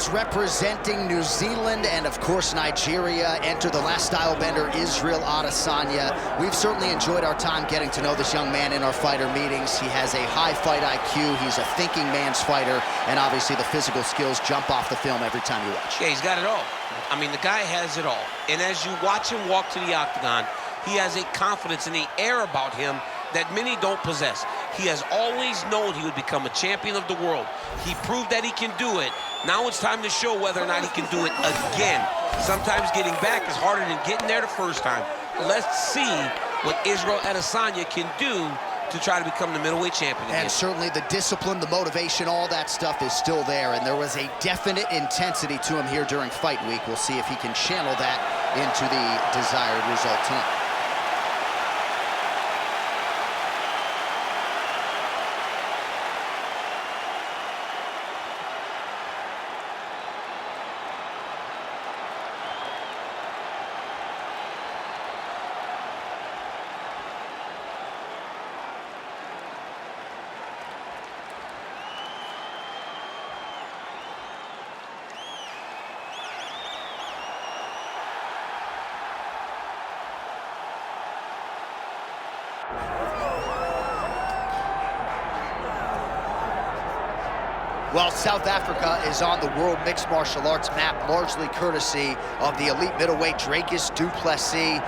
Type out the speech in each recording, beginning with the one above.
Dricus representing New Zealand and, of course, Nigeria. Enter the last style bender, Israel Adesanya. We've certainly enjoyed our time getting to know this young man in our fighter meetings. He has a high fight IQ. He's a thinking man's fighter. And obviously the physical skills jump off the film every time you watch. Yeah, he's got it all. I mean, the guy has it all. And as you watch him walk to the octagon, he has a confidence and the air about him that many don't possess. He has always known he would become a champion of the world. He proved that he can do it. Now it's time to show whether or not he can do it again. Sometimes getting back is harder than getting there the first time. Let's see what Israel Adesanya can do to try to become the middleweight champion again. And certainly the discipline, the motivation, all that stuff is still there. And there was a definite intensity to him here during fight week. We'll see if he can channel that into the desired result tonight. Well, South Africa is on the World Mixed Martial Arts map, largely courtesy of the elite middleweight Dricus du Plessis.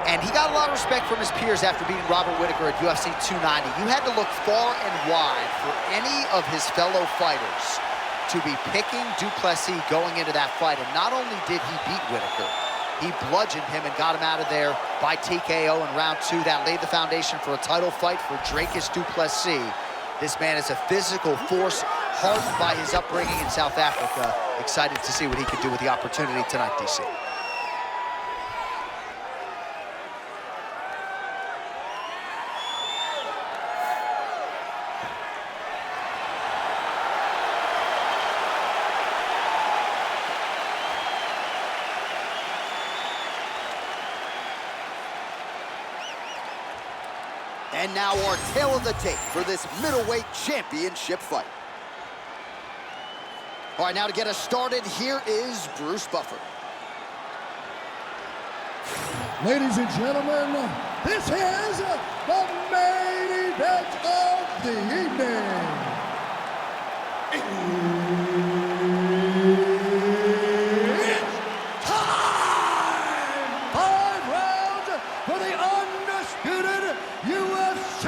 And he got a lot of respect from his peers after beating Robert Whittaker at UFC 290. You had to look far and wide for any of his fellow fighters to be picking du Plessis going into that fight. And not only did he beat Whittaker, he bludgeoned him and got him out of there by TKO in round 2. That laid the foundation for a title fight for Dricus du Plessis. This man is a physical force, hardened by his upbringing in South Africa. Excited to see what he could do with the opportunity tonight, DC. And now our tail of the tape for this middleweight championship fight. All right, now to get us started, here is Bruce Buffer. Ladies and gentlemen, this is the main event of the evening. It's time! 5 rounds for the undisputed UFC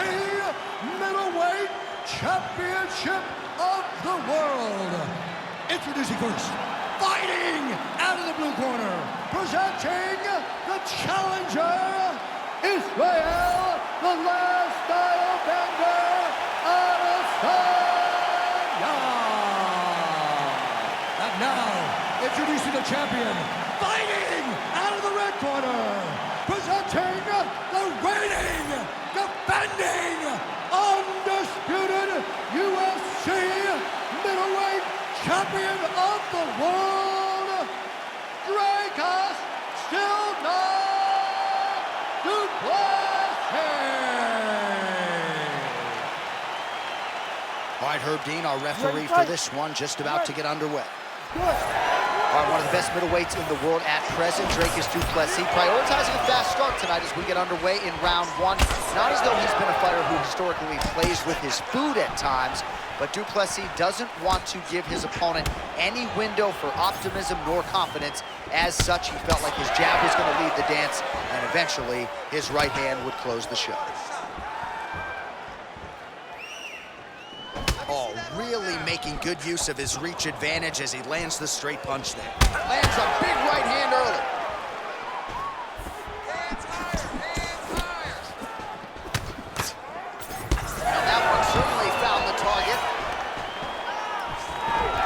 middleweight championship of the world. Introducing first, fighting out of the blue corner, presenting the challenger, Israel, the last style bender, Adesanya. And now, introducing the champion, fighting out of the red corner, presenting the reigning, defending, undisputed UFC middleweight champion of the world, Dricus still not du Plessis. All right, Herb Dean, our referee for this one, just about to get underway. All right, one of the best middleweights in the world at present, Dricus du Plessis, prioritizing a fast start tonight as we get underway in round 1. Not as though he's been a fighter who historically plays with his food at times, but du Plessis doesn't want to give his opponent any window for optimism nor confidence. As such, he felt like his jab was going to lead the dance, and eventually his right hand would close the show. Oh, really making good use of his reach advantage as he lands the straight punch there. Lands a big right hand early. Now that one certainly found the target.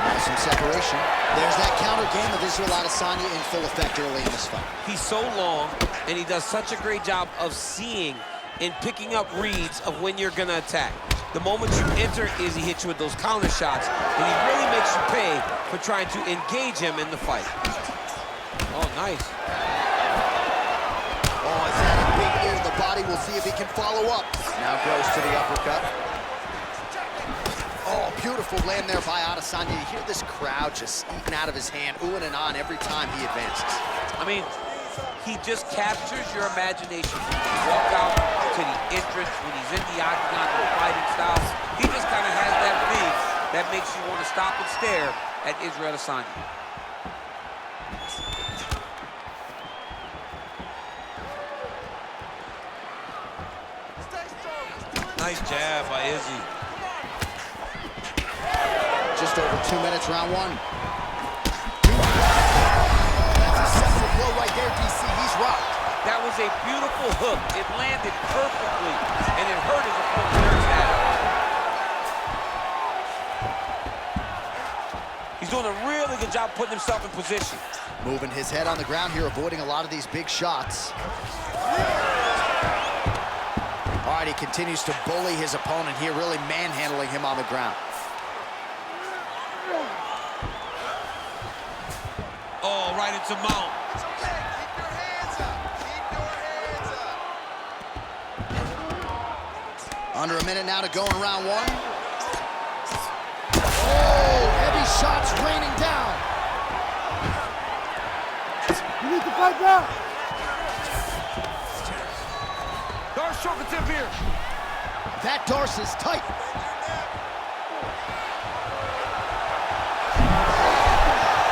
Now some separation. There's that counter game of Israel Adesanya in full effect early in this fight. He's so long, and he does such a great job of seeing and picking up reads of when you're gonna attack. The moment you enter is he hits you with those counter shots, and he really makes you pay for trying to engage him in the fight. Oh, nice. Oh, is that a big ear in the body? We'll see if he can follow up. Now goes to the uppercut. Oh, beautiful land there by Adesanya. You hear this crowd just eating out of his hand, oohing and ahhing every time he advances. I mean, he just captures your imagination. You walk out to the entrance when he's in the octagon, the fighting style. He just kind of has that thing that makes you want to stop and stare at Israel Adesanya. Nice jab by Izzy. Just over 2 minutes, round one. That's a seminal blow right there, DC. He's rocked. That was a beautiful hook. It landed perfectly, and it hurt his opponent's head. He's doing a really good job putting himself in position. Moving his head on the ground here, avoiding a lot of these big shots. All right, he continues to bully his opponent here, really manhandling him on the ground. Oh, right into mount. It's okay. Keep your hands up. Keep your hands up. Under a minute now to go in round one. Oh, heavy shots raining down. You need to fight back. Darce choke attempt here. That Darce is tight.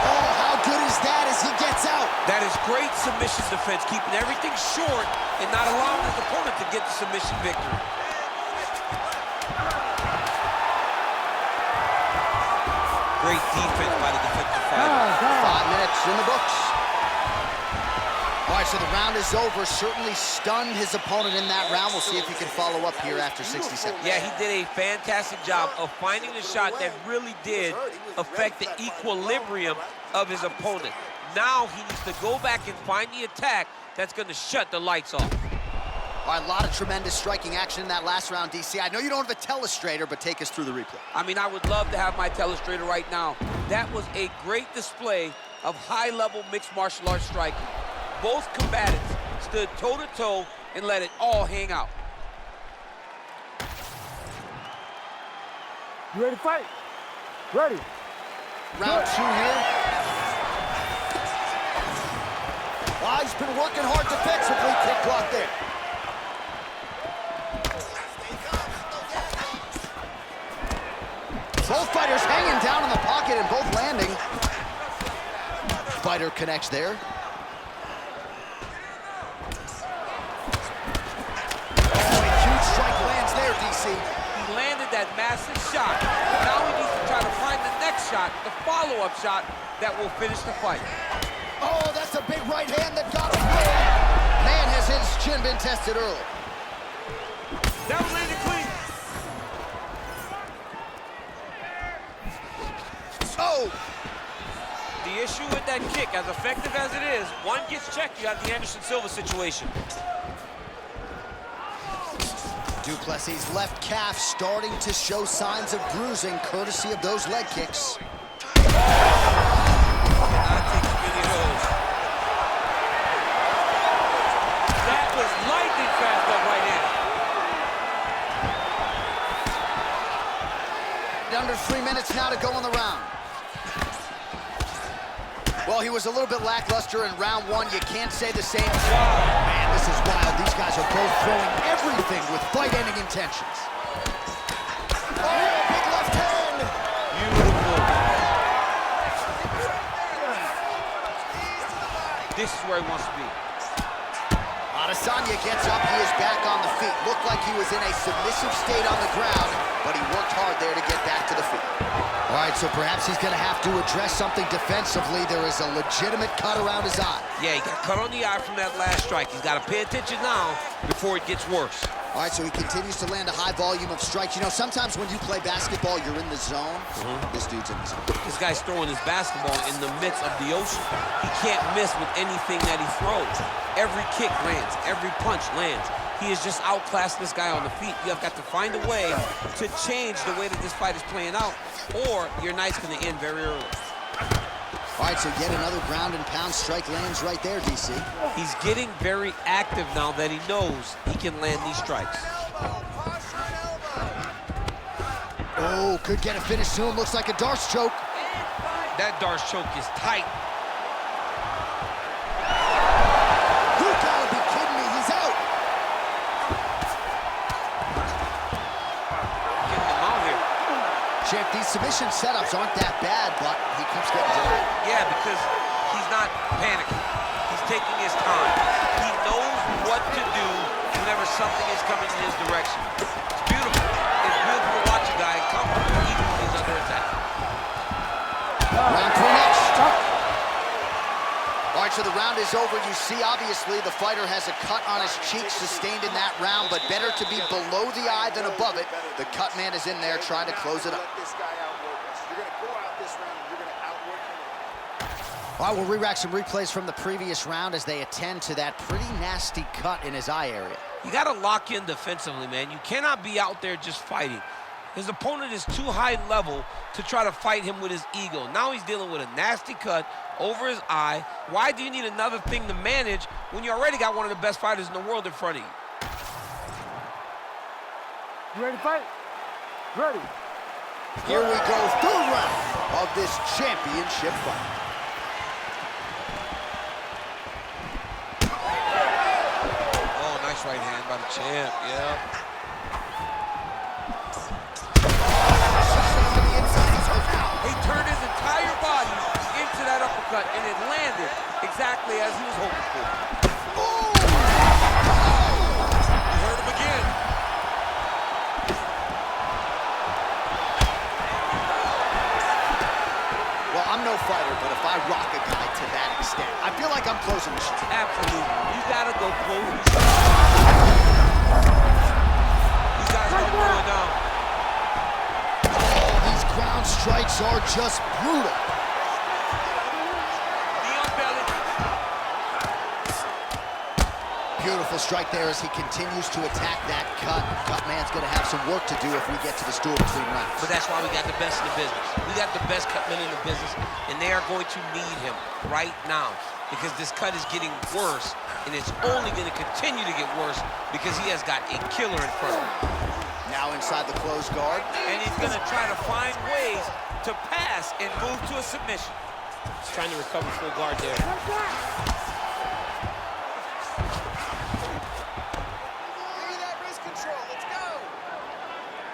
Oh, how good is that as he gets out? That is great submission defense, keeping everything short and not allowing his opponent to get the submission victory. Great defense by the defensive fighter. 5 minutes in the books. All right, so the round is over. Certainly stunned his opponent in that round. We'll see if he can follow up here after 60 seconds. Yeah, he did a fantastic job of finding the shot that really did affect the equilibrium of his opponent. Now he needs to go back and find the attack that's going to shut the lights off. All right, a lot of tremendous striking action in that last round, DC. I know you don't have a telestrator, but take us through the replay. I mean, I would love to have my telestrator right now. That was a great display of high-level mixed martial arts striking. Both combatants stood toe-to-toe and let it all hang out. You ready to fight? Ready. Round two here. Wow, he's been working hard defensively. Kick block there. Both fighters hanging down in the pocket and both landing. Fighter connects there. He landed that massive shot. Now he needs to try to find the next shot, the follow-up shot that will finish the fight. Oh, that's a big right hand that got him. Man, has his chin been tested early. That was landed clean. Oh! The issue with that kick, as effective as it is, one gets checked, you have the Anderson Silva situation. Plessis' left calf starting to show signs of bruising, courtesy of those leg kicks. That was lightning fast, that right hand. Under 3 minutes now to go in the round. Well, he was a little bit lackluster in round one. You can't say the same. Man, this is wild. These guys are both throwing everything with fight-ending intentions. Oh, big left hand. Beautiful. This is where he wants to be. Adesanya gets up. He is back on the feet. Looked like he was in a submissive state on the ground, but he worked hard there to get back to the feet. All right, so perhaps he's going to have to address something defensively. There is a legitimate cut around his eye. Yeah, he got cut on the eye from that last strike. He's got to pay attention now before it gets worse. All right, so he continues to land a high volume of strikes. You know, sometimes when you play basketball, you're in the zone. This dude's in the zone. This guy's throwing his basketball in the midst of the ocean. He can't miss with anything that he throws. Every kick lands, every punch lands. He is just outclassed this guy on the feet. You have got to find a way to change the way that this fight is playing out, or your night's going to end very early. All right, so yet another ground and pound strike lands right there, DC. He's getting very active now that he knows he can land these strikes. Oh, could get a finish soon. Looks like a Darce choke. That Darce choke is tight. You gotta be kidding me. He's out. Getting him out here. Champ, these submission setups aren't that bad, but he keeps getting denied. Yeah, because he's not panicking. He's taking his time. He knows what to do whenever something is coming in his direction. It's beautiful. It's beautiful to watch a guy come even when he's under attack. Round 3 next. All right, so the round is over. You see, obviously, the fighter has a cut on his cheek sustained in that round, but better to be below the eye than above it. The cut man is in there trying to close it up. All right, we'll re-rack some replays from the previous round as they attend to that pretty nasty cut in his eye area. You got to lock in defensively, man. You cannot be out there just fighting. His opponent is too high level to try to fight him with his ego. Now he's dealing with a nasty cut over his eye. Why do you need another thing to manage when you already got one of the best fighters in the world in front of you? You ready to fight? Ready. Here we go, third round of this championship fight. Oh, nice right hand by the champ, yeah. He turned his entire body into that uppercut, and it landed exactly as he was hoping for. You heard him again. Well, I'm no fighter, but if I rock a guy to that extent, I feel like I'm closing the show. Absolutely. You gotta go close the show. These guys are going down. These ground strikes are just brutal. Beautiful strike there as he continues to attack that cut. Cut man's gonna have some work to do if we get to the stool between rounds. But that's why we got the best in the business. We got the best cut men in the business, and they are going to need him right now because this cut is getting worse, and it's only gonna continue to get worse because he has got a killer in front of him. Now inside the closed guard. And he's gonna try to find ways to pass and move to a submission. He's trying to recover full guard there.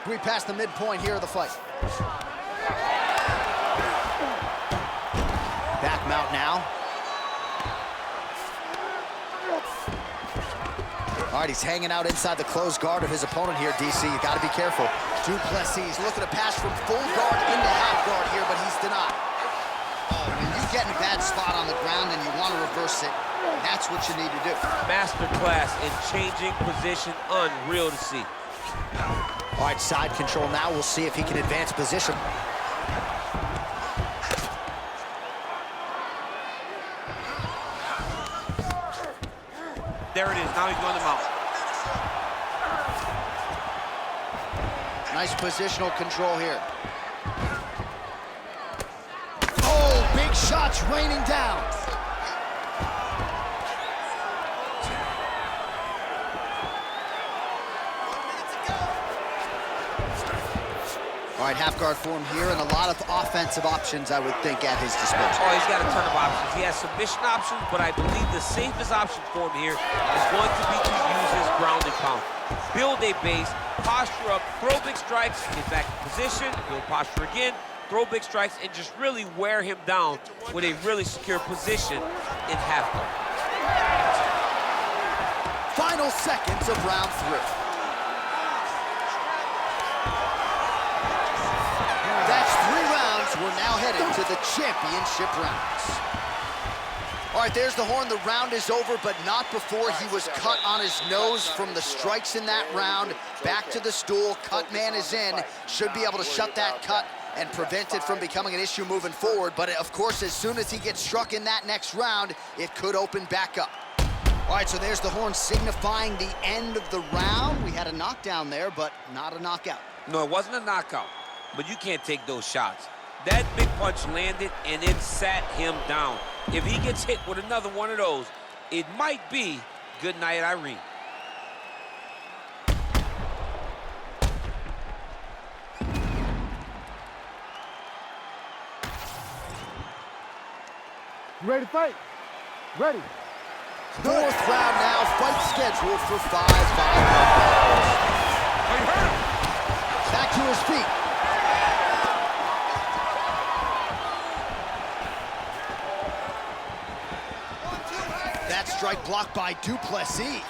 We pass the midpoint here of the fight. Back mount now. All right, he's hanging out inside the closed guard of his opponent here, DC. You got to be careful. Du Plessis looking to pass from full guard into half guard here, but he's denied. Oh, when you get in a bad spot on the ground and you want to reverse it, that's what you need to do. Masterclass in changing position, unreal to see. All right, side control now. We'll see if he can advance position. There it is. Now he's going to mount. Nice positional control here. Oh, big shots raining down. All right, half guard form here, and a lot of offensive options, I would think, at his disposal. Oh, he's got a ton of options. He has submission options, but I believe the safest option for him here is going to be to use his ground and pound. Build a base, posture up, throw big strikes, get back in position, build posture again, throw big strikes, and just really wear him down with a really secure position in half guard. Final seconds of round 3. That's 3 rounds. We're now headed to the championship rounds. All right, there's the horn. The round is over, but not before he was cut on his nose from the strikes in that round. Back to the stool. Cut man is in. Should be able to shut that cut and prevent it from becoming an issue moving forward. But, of course, as soon as he gets struck in that next round, it could open back up. All right, so there's the horn signifying the end of the round. We had a knockdown there, but not a knockout. No, it wasn't a knockout, but you can't take those shots. That big punch landed, and it sat him down. If he gets hit with another one of those, it might be good night, Irene. You ready to fight? Ready. Fourth round now, fight scheduled for 5 rounds. Oh, you hurt him. Back to his feet. That strike blocked by Du Plessis.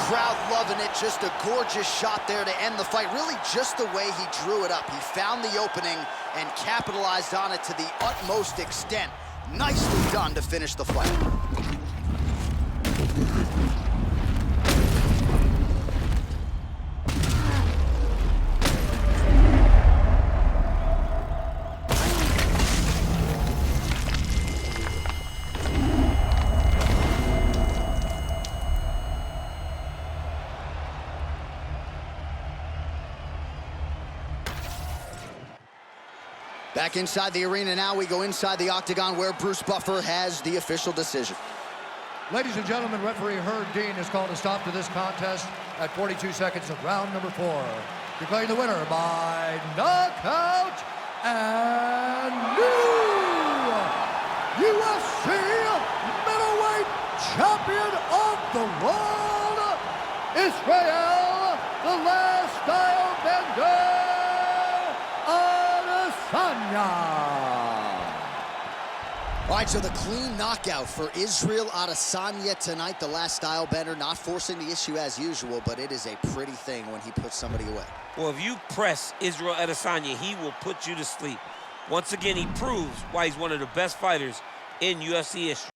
Crowd loving it. Just a gorgeous shot there to end the fight. Really just the way he drew it up. He found the opening and capitalized on it to the utmost extent. Nicely done to finish the fight. Back inside the arena now, we go inside the octagon where Bruce Buffer has the official decision. Ladies and gentlemen, referee Herb Dean has called a stop to this contest at 42 seconds of round number 4. Declaring the winner by knockout and new UFC middleweight champion of the world, Israel, the last style bender, Adesanya. All right, so the clean knockout for Israel Adesanya tonight. The last style bender, not forcing the issue as usual, but it is a pretty thing when he puts somebody away. Well, if you press Israel Adesanya, he will put you to sleep. Once again, he proves why he's one of the best fighters in UFC history.